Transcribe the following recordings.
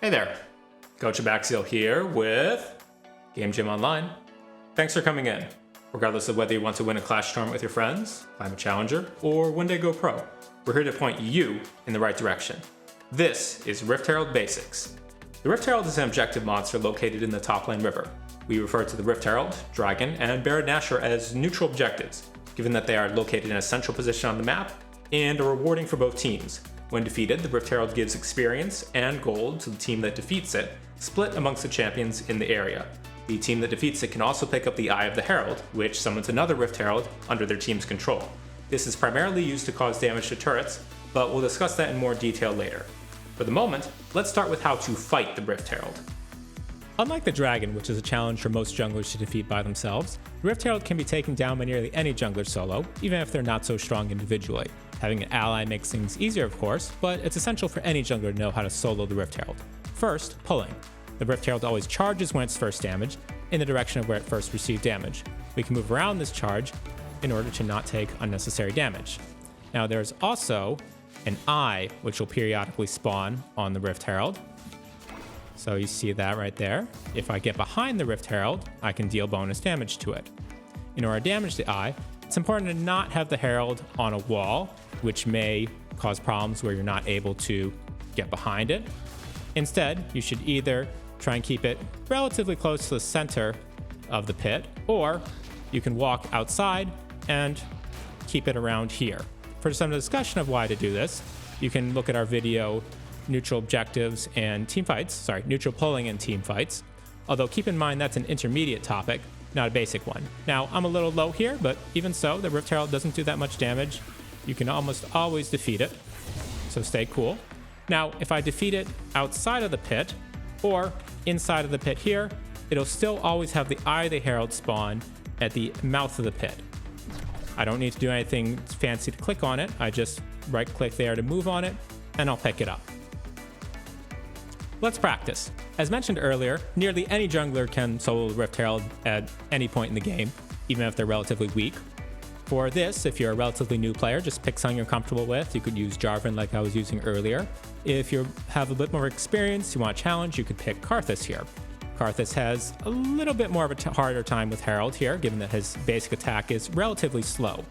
Hey there, Coach Abaxial here with Game Gym Online. Thanks for coming in. Regardless of whether you want to win a Clash tournament with your friends, climb a challenger, or one day go pro, we're here to point you in the right direction. This is Rift Herald Basics. The Rift Herald is an objective monster located in the top lane river. We refer to the Rift Herald, Dragon, and Baron Nashor as neutral objectives, given that they are located in a central position on the map and are rewarding for both teams. When defeated, the Rift Herald gives experience and gold to the team that defeats it, split amongst the champions in the area. The team that defeats it can also pick up the Eye of the Herald, which summons another Rift Herald under their team's control. This is primarily used to cause damage to turrets, but we'll discuss that in more detail later. For the moment, let's start with how to fight the Rift Herald. Unlike the Dragon, which is a challenge for most junglers to defeat by themselves, the Rift Herald can be taken down by nearly any jungler solo, even if they're not so strong individually. Having an ally makes things easier, of course, but it's essential for any jungler to know how to solo the Rift Herald. First, pulling. The Rift Herald always charges when it's first damaged, in the direction of where it first received damage. We can move around this charge in order to not take unnecessary damage. Now there's also an eye, which will periodically spawn on the Rift Herald. So you see that right there. If I get behind the Rift Herald, I can deal bonus damage to it. In order to damage the eye, it's important to not have the Herald on a wall, which may cause problems where you're not able to get behind it. Instead, you should either try and keep it relatively close to the center of the pit, or you can walk outside and keep it around here. For some discussion of why to do this, you can look at our video, neutral objectives and team fights, neutral pulling and team fights. Although keep in mind that's an intermediate topic, not a basic one. Now, I'm a little low here, but even so, the Rift Herald doesn't do that much damage. You can almost always defeat it, so stay cool. Now, if I defeat it outside of the pit, or inside of the pit here, it'll still always have the Eye of the Herald spawn at the mouth of the pit. I don't need to do anything fancy to click on it. I just right-click there to move on it, and I'll pick it up. Let's practice. As mentioned earlier, nearly any jungler can solo the Rift Herald at any point in the game, even if they're relatively weak. For this, if you're a relatively new player, just pick something you're comfortable with. You could use Jarvan like I was using earlier. If you have a bit more experience, you want a challenge, you could pick Karthus here. Karthus has a little bit more of a harder time with Herald here, given that his basic attack is relatively slow.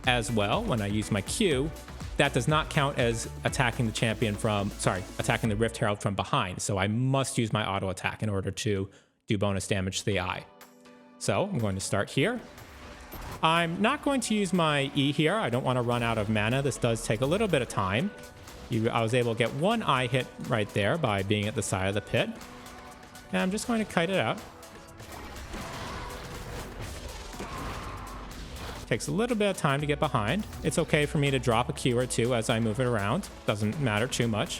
As well, when I use my Q, that does not count as attacking attacking the Rift Herald from behind. So I must use my auto attack in order to do bonus damage to the eye. So I'm going to start here. I'm not going to use my E here. I don't want to run out of mana. This does take a little bit of time. I was able to get one eye hit right there by being at the side of the pit. And I'm just going to kite it out. Takes a little bit of time to get behind. It's okay for me to drop a Q or two as I move it around. Doesn't matter too much.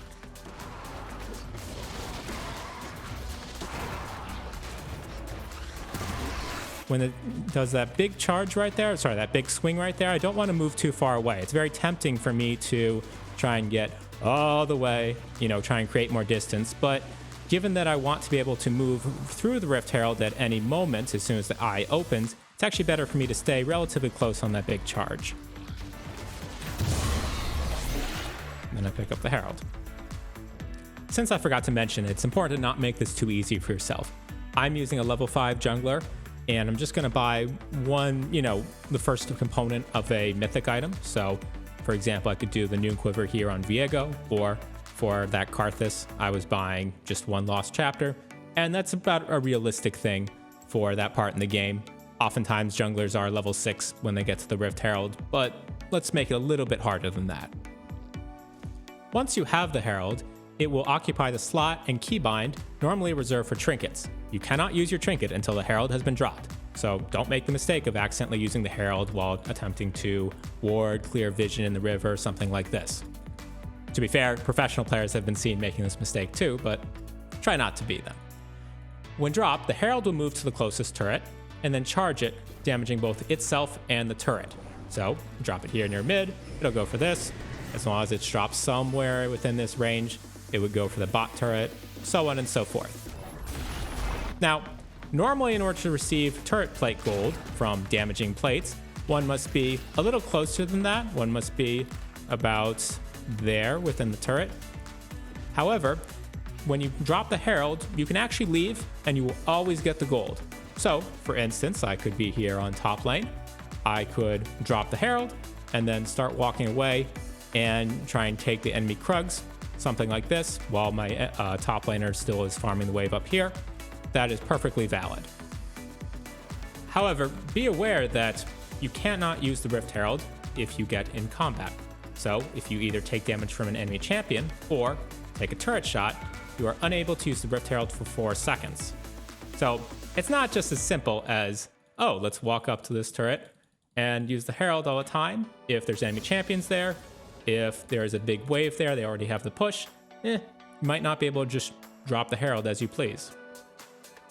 When it does that big charge right there, that big swing right there, I don't want to move too far away. It's very tempting for me to try and get all the way, try and create more distance. But given that I want to be able to move through the Rift Herald at any moment, as soon as the eye opens, it's actually better for me to stay relatively close on that big charge. And then I pick up the Herald. Since I forgot to mention, it's important to not make this too easy for yourself. I'm using a level 5 jungler, and I'm just going to buy one, the first component of a mythic item. So, for example, I could do the Noon Quiver here on Viego, or for that Karthus, I was buying just one Lost Chapter. And that's about a realistic thing for that part in the game. Oftentimes, junglers are level 6 when they get to the Rift Herald, but let's make it a little bit harder than that. Once you have the Herald, it will occupy the slot and keybind normally reserved for trinkets. You cannot use your trinket until the Herald has been dropped, so don't make the mistake of accidentally using the Herald while attempting to ward, clear vision in the river, something like this. To be fair, professional players have been seen making this mistake too, but try not to be them. When dropped, the Herald will move to the closest turret, and then charge it, damaging both itself and the turret. So, drop it here near mid, it'll go for this. As long as it's dropped somewhere within this range, it would go for the bot turret, so on and so forth. Now, normally in order to receive turret plate gold from damaging plates, one must be a little closer than that. One must be about there within the turret. However, when you drop the Herald, you can actually leave and you will always get the gold. So, for instance, I could be here on top lane. I could drop the Herald and then start walking away and try and take the enemy Krugs, something like this, while my top laner still is farming the wave up here. That is perfectly valid. However, be aware that you cannot use the Rift Herald if you get in combat. So, if you either take damage from an enemy champion or take a turret shot, you are unable to use the Rift Herald for 4 seconds. So, it's not just as simple as, oh, let's walk up to this turret and use the Herald all the time. If there's enemy champions there, if there's a big wave there, they already have the push, you might not be able to just drop the Herald as you please.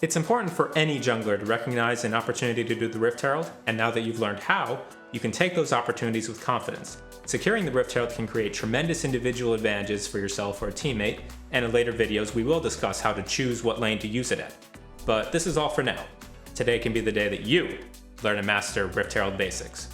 It's important for any jungler to recognize an opportunity to do the Rift Herald, and now that you've learned how, you can take those opportunities with confidence. Securing the Rift Herald can create tremendous individual advantages for yourself or a teammate, and in later videos we will discuss how to choose what lane to use it in. But this is all for now. Today can be the day that you learn and master Rift Herald basics.